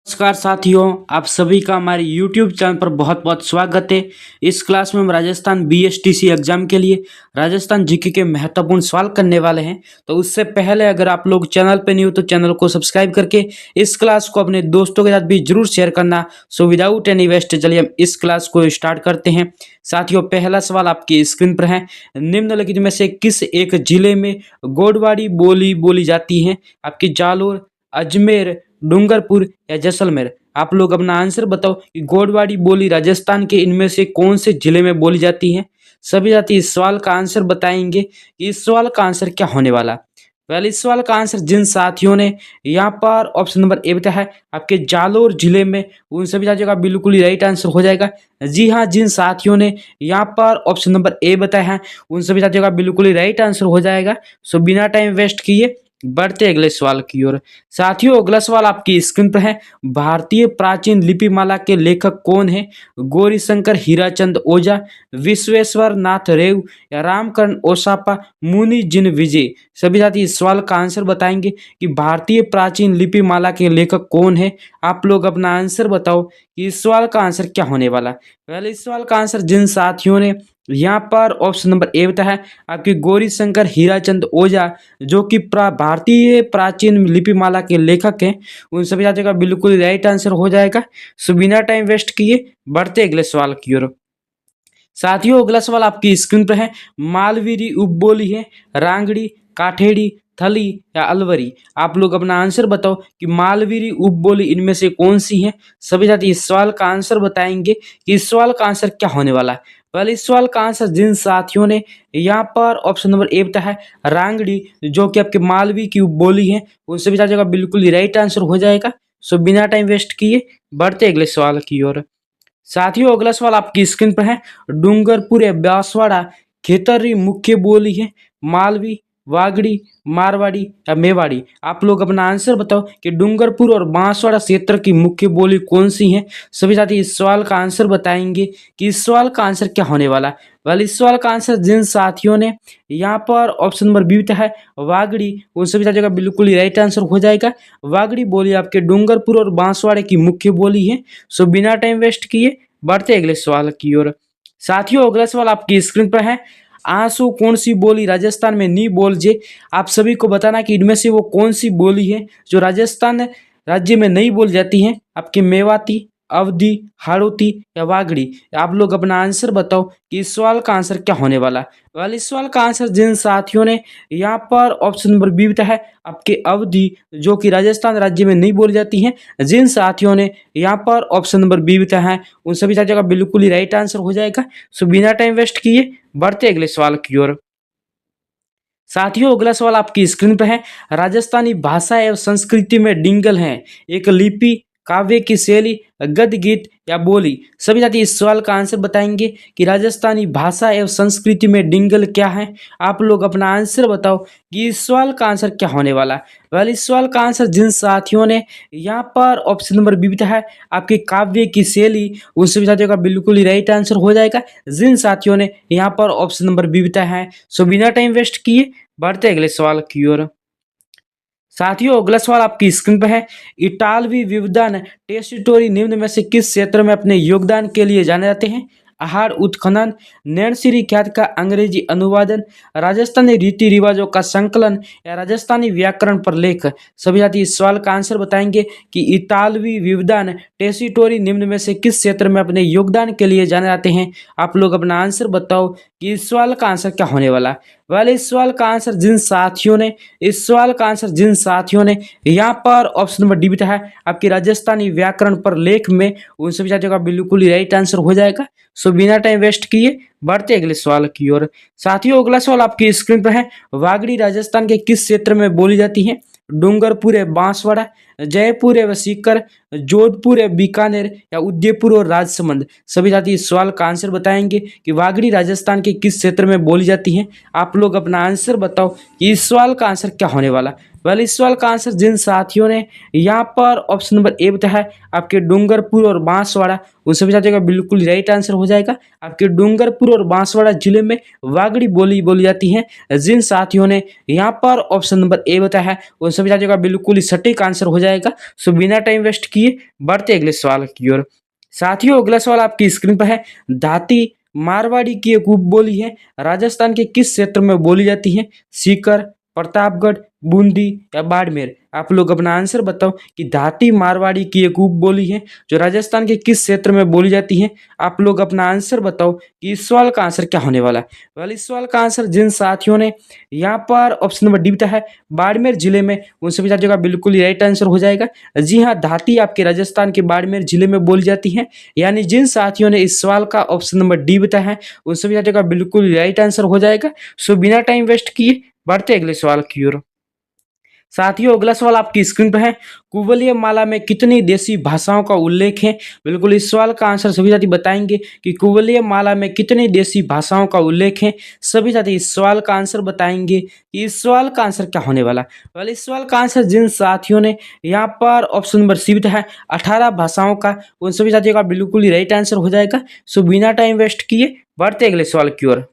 नमस्कार साथियों, आप सभी का हमारे YouTube चैनल पर बहुत बहुत स्वागत है। इस क्लास में हम राजस्थान बीएसटीसी एग्जाम के लिए राजस्थान जीके के महत्वपूर्ण सवाल करने वाले हैं। तो उससे पहले अगर आप लोग चैनल पे नहीं हो तो चैनल को सब्सक्राइब करके इस क्लास को अपने दोस्तों के साथ भी जरूर शेयर करना। सो विदाउट एनी वेस्ट चलिए हम इस क्लास को स्टार्ट करते हैं। साथियों, पहला सवाल आपकी स्क्रीन पर है। निम्नलिखित में से किस एक जिले में गोडवाड़ी बोली बोली जाती है? आपकी जालोर, अजमेर, डूंगरपुर या जैसलमेर। आप लोग अपना आंसर बताओ कि गोडवाड़ी बोली राजस्थान के इनमें से कौन से जिले में बोली जाती है। सभी साथी इस सवाल का आंसर बताएंगे कि इस सवाल का आंसर क्या होने वाला। पहले इस सवाल का आंसर जिन साथियों ने यहाँ पर ऑप्शन नंबर ए बताया है आपके जालोर जिले में, उन सभी साथियों का बिल्कुल ही राइट आंसर हो जाएगा। जी हाँ, जिन साथियों ने यहाँ पर ऑप्शन नंबर ए बताया है उन सभी साथियों का बिल्कुल ही राइट आंसर हो जाएगा। सो बिना टाइम वेस्ट किए बढ़ते अगले सवाल की ओर। साथियों, अगला सवाल आपकी स्क्रीन पर है। भारतीय प्राचीन लिपिमाला के लेखक कौन है? गौरीशंकर हीराचंद ओझा, विश्वेश्वर नाथ रेव या रामकरण ओसापा, मुनि जिन विजय। सभी साथी इस सवाल का आंसर बताएंगे कि भारतीय प्राचीन लिपिमाला के लेखक कौन है। आप लोग अपना आंसर बताओ कि इस सवाल का आंसर क्या होने वाला। पहले इस सवाल का आंसर जिन साथियों ने यहाँ पर ऑप्शन नंबर ए बताया है आपके गौरीशंकर हीराचंद ओझा, जो कि भारतीय प्राचीन लिपिमाला के लेखक हैं, उन सभी साथियों का बिल्कुल राइट आंसर हो जाएगा। सो बिना टाइम वेस्ट किए बढ़ते अगले सवाल की ओर। साथियों, अगला सवाल आपकी स्क्रीन पर है। मालवीरी उपबोली है रांगड़ी, काठेड़ी, थली या अलवरी। आप लोग अपना आंसर बताओ कि मालवीरी उपबोली इनमें से कौन सी है। सभी साथी इस सवाल का आंसर बताएंगे कि इस सवाल का आंसर क्या होने वाला है। पहले इस सवाल का आंसर जिन साथियों ने यहाँ पर ऑप्शन नंबर ए बताया है रांगड़ी, जो कि आपके मालवी की उपबोली है, उन सभी साथियों का बिल्कुल ही राइट आंसर हो जाएगा। सो बिना टाइम वेस्ट किए बढ़ते अगले सवाल की ओर। साथियों, अगला सवाल आपकी स्क्रीन पर है। डूंगरपुर या बांसवाड़ा खेतरी मुख्य बोली है मालवी, वागड़ी, मारवाड़ी या मेवाड़ी। आप लोग अपना आंसर बताओ कि डूंगरपुर और बांसवाड़ा क्षेत्र की मुख्य बोली कौन सी है। सभी साथी इस सवाल का आंसर बताएंगे कि इस सवाल का आंसर क्या होने वाला है। वाले इस सवाल का आंसर जिन साथियों ने यहाँ पर ऑप्शन नंबर बी है वागड़ी, उन सभी साथियों का बिल्कुल ही राइट आंसर हो जाएगा। वागड़ी बोली आपके डूंगरपुर और बांसवाड़े की मुख्य बोली है। सो बिना टाइम वेस्ट किए बढ़ते अगले सवाल की ओर। साथियों, अगला सवाल आपकी स्क्रीन पर है। आंसू कौन सी बोली राजस्थान में नहीं बोलजे। आप सभी को बताना कि इनमें से वो कौन सी बोली है जो राजस्थान राज्य में नहीं बोली जाती है। आपके मेवाती, अवधी, हाड़ौती या वागड़ी। आप लोग अपना आंसर बताओ कि इस सवाल का आंसर क्या होने वाला। वाले इस सवाल का आंसर जिन साथियों ने यहाँ पर ऑप्शन नंबर बी बताया है आपके अवधी, जो कि राजस्थान राज्य में नहीं बोली जाती है। जिन साथियों ने यहाँ पर ऑप्शन नंबर बी बताया है उन सभी साथियों का बिल्कुल ही राइट आंसर हो जाएगा। सो बिना टाइम वेस्ट किए बढ़ते अगले सवाल की ओर। साथियों, अगला सवाल आपकी स्क्रीन पर है। राजस्थानी भाषा एवं संस्कृति में डिंगल है एक लिपि, काव्य की शैली, गद्य, गीत या बोली। सभी साथी इस सवाल का आंसर बताएंगे कि राजस्थानी भाषा एवं संस्कृति में डिंगल क्या है। आप लोग अपना आंसर बताओ कि इस सवाल का आंसर क्या होने वाला है। वेल, इस सवाल का आंसर जिन साथियों ने यहाँ पर ऑप्शन नंबर बी बताया है आपकी काव्य की शैली, उन सभी साथियों का बिल्कुल ही राइट आंसर हो जाएगा। जिन साथियों ने यहाँ पर ऑप्शन नंबर बी बताया है सो बिना टाइम वेस्ट किए बढ़ते अगले सवाल की ओर। साथियों, अगला सवाल आपकी स्क्रीन पर है। इटालवी विद्वान टेस्टोरी निम्न में से किस क्षेत्र में अपने योगदान के लिए जाने जाते हैं? आहार उत्खनन, नैनसिरी ख्यात का अंग्रेजी अनुवादन, राजस्थानी रीति रिवाजों का संकलन या राजस्थानी व्याकरण पर लेख। सभी साथी इस सवाल का आंसर बताएंगे कि इतालवी विद्वान टेस्टोरी निम्न में से किस क्षेत्र में अपने योगदान के लिए जाने जाते हैं। आप लोग अपना आंसर बताओ कि इस सवाल का आंसर क्या होने वाला। वाले इस सवाल का आंसर जिन साथियों ने यहाँ पर ऑप्शन नंबर डी बताया है आपकी राजस्थानी व्याकरण पर लेख में, उन सभी साथियों का बिल्कुल ही राइट आंसर हो जाएगा। सो बिना टाइम वेस्ट किए बढ़ते अगले सवाल की ओर। साथियों, अगला सवाल आपकी स्क्रीन पर है। वागड़ी राजस्थान के किस क्षेत्र में बोली जाती है? डूंगरपुर है बांसवाड़ा, जयपुर है सीकर, जोधपुर है बीकानेर या उदयपुर और राजसमंद। सभी साथी इस सवाल का आंसर बताएंगे कि वागड़ी राजस्थान के किस क्षेत्र में बोली जाती है। आप लोग अपना आंसर बताओ कि इस सवाल का आंसर क्या होने वाला। वेल, इस सवाल का आंसर जिन साथियों ने यहाँ पर ऑप्शन नंबर ए बताया है आपके डूंगरपुर और बांसवाड़ा, उन सभी साथियों का बिल्कुल राइट आंसर हो जाएगा। आपके डूंगरपुर और बांसवाड़ा जिले में वागड़ी बोली बोली जाती है। जिन साथियों ने यहाँ पर ऑप्शन नंबर ए बताया है उन सभी साथियों का बिल्कुल ही सटीक आंसर हो जाएगा। जाएगा। सो बिना टाइम वेस्ट किए बढ़ते अगले सवाल की ओर। साथियों अगला सवाल आपकी स्क्रीन पर है। धाती मारवाड़ी की एक उपबोली है, राजस्थान के किस क्षेत्र में बोली जाती है? सीकर, प्रतापगढ़, बूंदी या बाड़मेर? आप लोग अपना आंसर बताओ कि धाती मारवाड़ी की एक उपबोली है जो राजस्थान के किस क्षेत्र में बोली जाती है। आप लोग अपना आंसर बताओ कि इस सवाल का आंसर क्या होने वाला है। वेल इस सवाल का आंसर जिन साथियों ने यहाँ पर ऑप्शन नंबर डी बताया है बाड़मेर जिले में, उन सभी साथियों का बिल्कुल राइट आंसर हो जाएगा। जी हाँ, धाती आपके राजस्थान के बाड़मेर जिले में बोली जाती है। यानी जिन साथियों ने इस सवाल का ऑप्शन नंबर डी बताया है उन सभी साथियों का बिल्कुल राइट आंसर हो जाएगा। सो बिना टाइम वेस्ट किए बढ़ते अगले सवाल की ओर। साथियों अगला सवाल आपकी स्क्रीन पर है। कुवलय माला में कितनी देशी भाषाओं का उल्लेख है? बिल्कुल इस सवाल का आंसर सभी साथी बताएंगे कि कुवलय माला में कितनी देशी भाषाओं का उल्लेख है। सभी साथी इस सवाल का आंसर बताएंगे कि इस सवाल का आंसर क्या होने वाला। वेल इस सवाल का आंसर जिन साथियों ने यहाँ पर ऑप्शन नंबर सी बताया है 18 भाषाओं का, उन सभी साथियों का बिल्कुल ही राइट आंसर हो जाएगा। सो बिना टाइम वेस्ट किए बढ़ते अगले सवाल की ओर।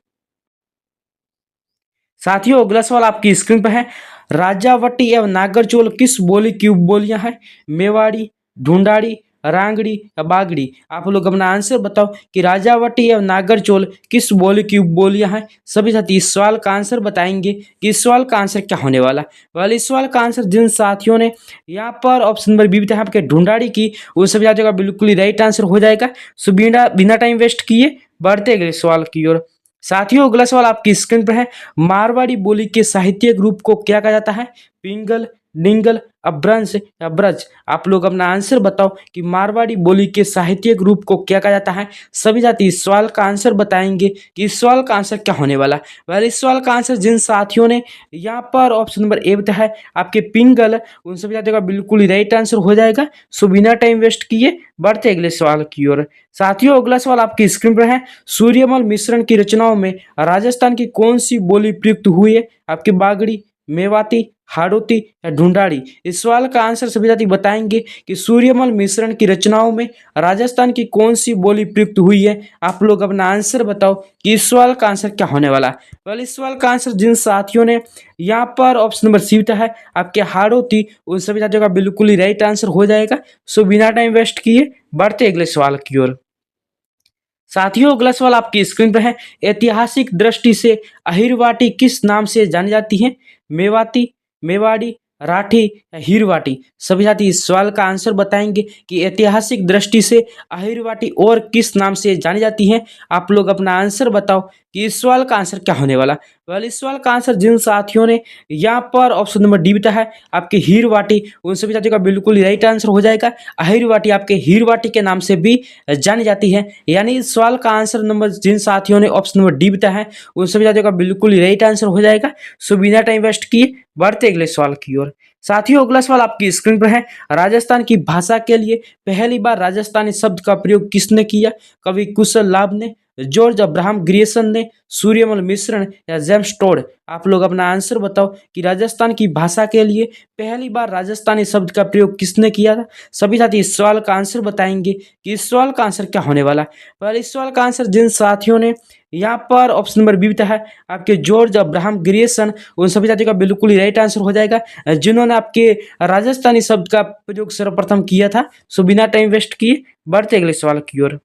साथियों अगला सवाल आपकी स्क्रीन पर है। राजावटी एवं नागरचोल किस बोली की उपबोलियां हैं? मेवाड़ी, ढूंढाड़ी, रांगड़ी या बागड़ी? आप लोग अपना आंसर बताओ कि राजावटी एवं नागरचोल किस बोली की उपबोलियां हैं। सभी साथी इस सवाल का आंसर बताएंगे कि इस सवाल का आंसर क्या होने वाला। वाले इस सवाल का आंसर जिन साथियों ने यहाँ पर ऑप्शन नंबर बी बताया आपके ढूंढाड़ी की, वो सभी साथियों का बिल्कुल ही राइट आंसर हो जाएगा। सो बिना टाइम वेस्ट किए बढ़ते गए सवाल की ओर। साथियों अगला सवाल आपकी स्क्रीन पर है। मारवाड़ी बोली के साहित्यिक रूप को क्या कहा जाता है? पिंगल, डिंगल, अभ्रंश या ब्रज? आप लोग अपना आंसर बताओ कि मारवाड़ी बोली के साहित्यिक रूप को क्या कहा जाता है। सभी साथी इस सवाल का आंसर बताएंगे कि इस सवाल का आंसर क्या होने वाला। वह इस सवाल का आंसर जिन साथियों ने यहाँ पर ऑप्शन नंबर ए बताया है आपके पिंगल, उन सभी साथियों का बिल्कुल ही राइट आंसर हो जाएगा। सो बिना टाइम वेस्ट किए बढ़ते अगले सवाल की ओर। साथियों अगला सवाल आपकी स्क्रीन पर है। सूर्यमल मिश्रण की रचनाओं में राजस्थान की कौन सी बोली प्रयुक्त हुई है? आपकी बागड़ी, मेवाती, हाड़ौती या ढूंढाड़ी? इस सवाल का आंसर सभी साथी बताएंगे कि सूर्यमल मिश्रण की रचनाओं में राजस्थान की कौन सी बोली प्रयुक्त हुई है। आप लोग अपना आंसर बताओ कि इस सवाल का आंसर क्या होने वाला। वेल इस सवाल का आंसर जिन साथियों ने यहाँ पर ऑप्शन नंबर सी बताया है आपके हाड़ौती, उन सभी साथियों का बिल्कुल ही राइट आंसर हो जाएगा। सो बिना टाइम वेस्ट किए बढ़ते अगले सवाल की ओर। साथियों अगला सवाल आपकी स्क्रीन पर है। ऐतिहासिक दृष्टि से अहिरवाटी किस नाम से जानी जाती है? मेवाती, मेवाड़ी, राठी या हीरवाटी? सभी साथी इस सवाल का आंसर बताएंगे कि ऐतिहासिक दृष्टि से अहिरवाटी और किस नाम से जानी जाती है। आप लोग अपना आंसर बताओ कि इस सवाल का आंसर क्या होने वाला। वेल इस सवाल का आंसर जिन साथियों ने यहाँ पर ऑप्शन नंबर डी बताया है आपके हीरवाटी, उन सभी साथियों का बिल्कुल ही राइट आंसर हो जाएगा। अहिरवाटी आपके हीरवाटी के नाम से भी जानी जाती है। यानी इस सवाल का आंसर नंबर जिन साथियों ने ऑप्शन नंबर डी बताया है उन सभी साथियों का बिल्कुल ही राइट आंसर हो जाएगा। सो बिना टाइम वेस्ट किए बढ़ते अगले सवाल की ओर। साथियों अगला सवाल आपकी स्क्रीन पर है। राजस्थान की भाषा के लिए पहली बार राजस्थानी शब्द का प्रयोग किसने किया? कवि कुशल लाभ ने, जॉर्ज अब्राहम ग्रियर्सन ने, सूर्यमल मिश्रण या जेम्स टोड? आप लोग अपना आंसर बताओ कि राजस्थान की भाषा के लिए पहली बार राजस्थानी शब्द का प्रयोग किसने किया था। सभी साथी इस सवाल का आंसर बताएंगे कि इस सवाल का आंसर क्या होने वाला। पर इस सवाल का आंसर जिन साथियों ने यहाँ पर ऑप्शन नंबर बी बताया है आपके जॉर्ज अब्राहम ग्रियर्सन, उन सभी साथियों का बिल्कुल ही राइट आंसर हो जाएगा जिन्होंने आपके राजस्थानी शब्द का प्रयोग सर्वप्रथम किया था। सो बिना टाइम वेस्ट किए बढ़ते अगले सवाल की ओर।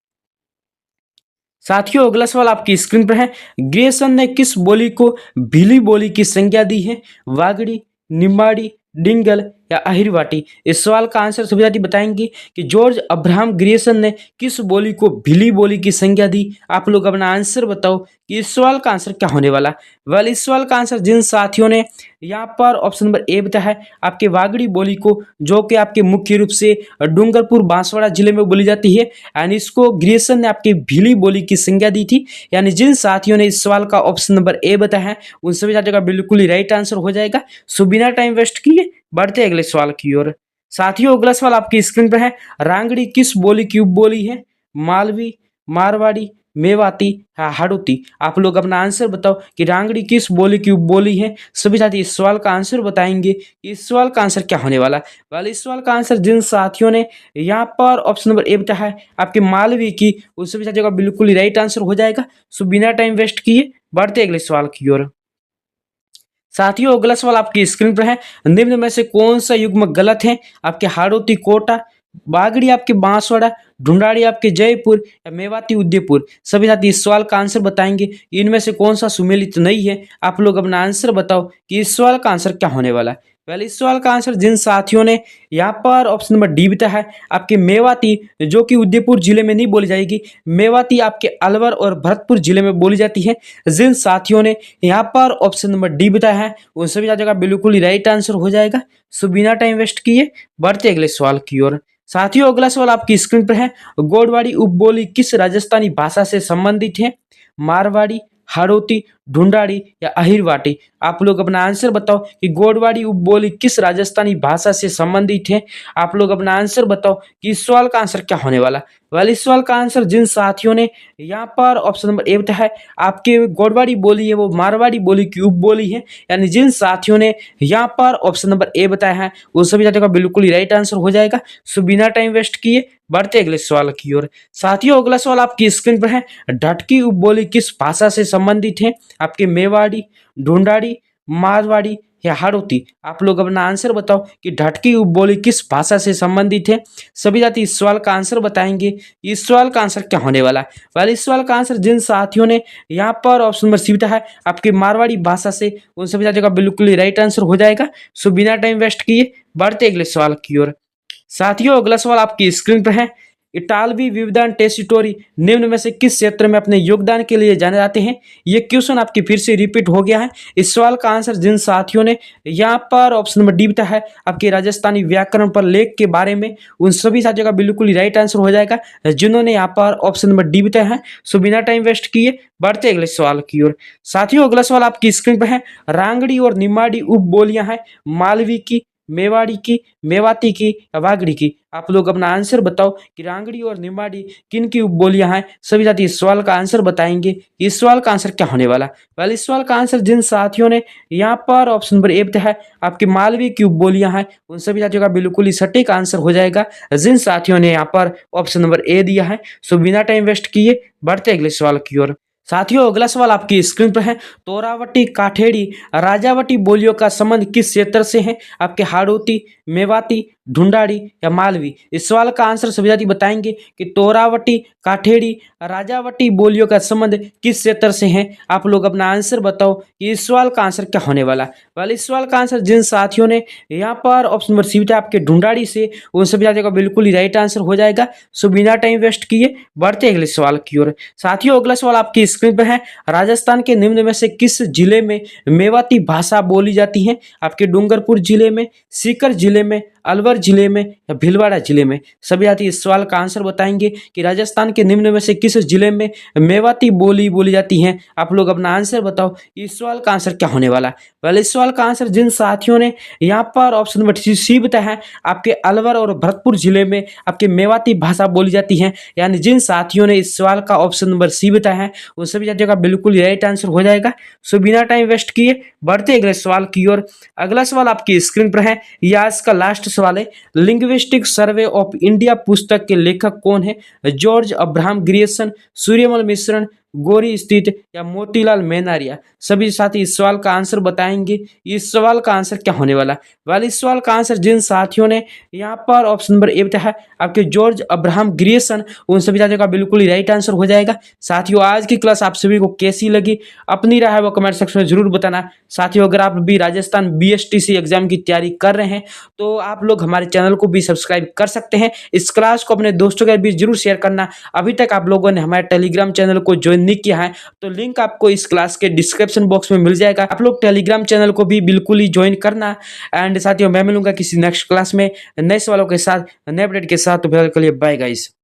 साथियों अगला सवाल आपकी स्क्रीन पर है। ग्रियर्सन ने किस बोली को भीली बोली की संज्ञा दी है? वागड़ी, निम्बाड़ी, डिंगल या अहिरवाटी? इस सवाल का आंसर सभी साथी बताएंगे कि जॉर्ज अब्राहम ग्रियर्सन ने किस बोली को भीली बोली की संज्ञा दी। आप लोग अपना आंसर बताओ कि इस सवाल का आंसर क्या होने वाला। वेल इस सवाल का आंसर जिन साथियों ने यहाँ पर ऑप्शन नंबर ए बताया है आपके वागड़ी बोली को, जो कि आपके मुख्य रूप से डूंगरपुर बांसवाड़ा जिले में बोली जाती है, यानी इसको ग्रियर्सन ने आपकी भीली बोली की संज्ञा दी थी। यानी जिन साथियों ने इस सवाल का ऑप्शन नंबर ए बताया है उन सभी साथियों का बिल्कुल ही राइट आंसर हो जाएगा। सो बिना टाइम वेस्ट किए बढ़ते अगले सवाल की ओर। साथियों अगला सवाल आपकी स्क्रीन पर है। रांगड़ी किस बोली की उपबोली है? मालवी, मारवाड़ी, मेवाती या हाड़ौती? आप लोग अपना आंसर बताओ कि रांगड़ी किस बोली की उपबोली है। सभी साथी इस सवाल का आंसर बताएंगे कि इस सवाल का आंसर क्या होने वाला। वाले इस सवाल का आंसर जिन साथियों ने यहाँ पर ऑप्शन नंबर ए बताया है आपके मालवी की, उन सभी साथियों का बिल्कुल ही राइट आंसर हो जाएगा। सो बिना टाइम वेस्ट किए बढ़ते अगले सवाल की ओर। साथियों अगला सवाल आपकी स्क्रीन पर है, निम्न में से कौन सा युग्म गलत है? आपके हाड़ौती कोटा, बागड़ी आपके बांसवाड़ा, ढूंढाड़ी आपके जयपुर या मेवाती उदयपुर। सभी साथी इस सवाल का आंसर बताएंगे, इनमें से कौन सा सुमेलित नहीं है। आप लोग अपना आंसर बताओ कि इस सवाल का आंसर क्या होने वाला है। पहले इस सवाल का आंसर जिन साथियों ने यहाँ पर ऑप्शन नंबर डी बताया है, आपके मेवाती, जो कि उदयपुर जिले में नहीं बोली जाएगी, मेवाती आपके अलवर और भरतपुर जिले में बोली जाती है। जिन साथियों ने यहाँ पर ऑप्शन नंबर डी बताया है उन सभी साथियों का बिल्कुल ही राइट आंसर हो जाएगा। सो बिना टाइम वेस्ट किए बढ़ते अगले सवाल की ओर। साथियों अगला सवाल आपकी स्क्रीन पर है, गोडवाड़ी उपबोली किस राजस्थानी भाषा से संबंधित है? मारवाड़ी, हाड़ौती, ढूंढाड़ी या अहिरवाटी। आप लोग अपना आंसर बताओ कि गोडवाड़ी उपबोली किस राजस्थानी भाषा से संबंधित है। आप लोग अपना आंसर बताओ कि इस सवाल का आंसर क्या होने वाला। वेल इस सवाल का आंसर जिन साथियों ने यहाँ पर ऑप्शन नंबर ए बताया है, आपके गोडवाड़ी बोली है वो मारवाड़ी बोली की उपबोली है। यानी जिन साथियों ने यहाँ पर ऑप्शन नंबर ए बताया है उन सभी साथियों का बिल्कुल ही राइट आंसर हो जाएगा। सो बिना टाइम वेस्ट किए बढ़ते अगले सवाल की ओर। साथियों अगला सवाल आपकी स्क्रीन पर है, ढटकी उपबोली किस भाषा से संबंधित है? आपके मेवाड़ी, ढूंढाड़ी, मारवाड़ी या हाड़ौती। आप लोग अपना आंसर बताओ कि ढटकी उपबोली किस भाषा से संबंधित है। सभी साथी इस सवाल का आंसर बताएंगे, इस सवाल का आंसर क्या होने वाला है। वाले इस सवाल का आंसर जिन साथियों ने यहाँ पर ऑप्शन नंबर सी बताया है आपकी मारवाड़ी भाषा से, उन सभी साथियों का बिल्कुल ही राइट आंसर हो जाएगा। सो बिना टाइम वेस्ट किए बढ़ते अगले सवाल की ओर। साथियों अगला सवाल आपकी स्क्रीन पर है, इटालवी विविधान टेसिटोरी निम्न में से किस क्षेत्र में अपने योगदान के लिए जाने जाते हैं? ये क्वेश्चन आपकी फिर से रिपीट हो गया है। इस सवाल का आंसर जिन साथियों ने यहाँ पर ऑप्शन नंबर डी बताया है आपके राजस्थानी व्याकरण पर लेख के बारे में, उन सभी साथियों का बिल्कुल ही राइट आंसर हो जाएगा जिन्होंने यहाँ पर ऑप्शन नंबर डी बताया है। सो बिना टाइम वेस्ट किए बढ़ते अगले सवाल की ओर। साथियों अगला सवाल आपकी स्क्रीन पर है, रांगड़ी और निमाड़ी उपबोलियां हैं मालवी की, मेवाड़ी की, मेवाती की या वागड़ी की। आप लोग अपना आंसर बताओ कि रांगड़ी और निमाड़ी किन की उपबोलियां हैं। सभी साथी इस सवाल का आंसर बताएंगे, इस सवाल का आंसर क्या होने वाला। वेल इस सवाल का आंसर जिन साथियों ने यहाँ पर ऑप्शन नंबर ए बताया है आपकी मालवी की उपबोलियां हैं, उन सभी साथियों का बिल्कुल ही सटीक आंसर हो जाएगा जिन साथियों ने यहाँ पर ऑप्शन नंबर ए दिया है। सो बिना टाइम वेस्ट किए बढ़ते अगले सवाल की ओर। साथियों अगला सवाल आपकी स्क्रीन पर है, तोरावटी, काठेड़ी, राजावटी बोलियों का संबंध किस क्षेत्र से है? आपके हाड़ौती, मेवाती, ढूंढाड़ी या मालवी। इस सवाल का आंसर सभी साथी बताएंगे कि तोरावटी, काठेड़ी, राजावटी बोलियों का संबंध किस क्षेत्र से है। आप लोग अपना आंसर बताओ कि इस सवाल का आंसर क्या होने वाला। वाल इस सवाल का आंसर जिन साथियों ने यहाँ पर ऑप्शन नंबर सी बताया आपके ढूंढाड़ी से, उन सभी साथियों का बिल्कुल ही राइट आंसर हो जाएगा। सो बिना टाइम वेस्ट किए बढ़ते अगले सवाल की ओर। साथियों अगला सवाल आपकी स्क्रीन पर है, राजस्थान के निम्न में से किस जिले में मेवाती भाषा बोली जाती है? आपके डूंगरपुर जिले में, सीकर जिले में, अलवर जिले में या भीलवाड़ा जिले में। सभी साथी इस सवाल का आंसर बताएंगे कि राजस्थान के निम्न में से किस जिले में मेवाती बोली जाती है। आप लोग अपना आंसर बताओ, इस सवाल का आंसर क्या होने वाला। पहले इस सवाल का आंसर जिन साथियों ने यहाँ पर ऑप्शन नंबर सी बताया है आपके अलवर और भरतपुर जिले में आपके मेवाती भाषा बोली जाती है, यानी जिन साथियों ने इस सवाल का ऑप्शन नंबर सी बताया है उन सभी साथियों का बिल्कुल राइट आंसर हो जाएगा। सो बिना टाइम वेस्ट किए बढ़ते अगले सवाल की ओर। अगला सवाल आपकी स्क्रीन पर है, यह आज का लास्ट सवाल है, लिंग्विस्टिक सर्वे ऑफ इंडिया पुस्तक के लेखक कौन है? जॉर्ज अब्राहम ग्रियर्सन, सूर्यमल मिश्रण, गोरी स्थित या मोतीलाल मेहनारिया। सभी साथी इस सवाल का आंसर बताएंगे, इस सवाल का आंसर क्या होने वाला। वाले इस सवाल का आंसर जिन साथियों ने यहाँ पर ऑप्शन नंबर ए बताया है आपके जॉर्ज अब्राहम ग्रियर्सन, उन सभी साथियों का बिल्कुल ही राइट आंसर हो जाएगा। साथियों आज की क्लास आप सभी को कैसी लगी, अपनी राय वो कमेंट सेक्शन में जरूर बताना। साथियों अगर आप भी राजस्थान BSTC एग्जाम की तैयारी कर रहे हैं तो आप लोग हमारे चैनल को भी सब्सक्राइब कर सकते हैं। इस क्लास को अपने दोस्तों के बीच जरूर शेयर करना। अभी तक आप लोगों ने हमारे टेलीग्राम चैनल को ज्वाइन नहीं किया है तो लिंक आपको इस क्लास के डिस्क्रिप्शन बॉक्स में मिल जाएगा। आप लोग टेलीग्राम चैनल को भी बिल्कुल ही ज्वाइन करना। एंड साथियों मैं मिलूंगा किसी नेक्स्ट क्लास में नए सवालों के साथ, नए अपडेट के साथ। तो फिलहाल के लिए बाय गाइस।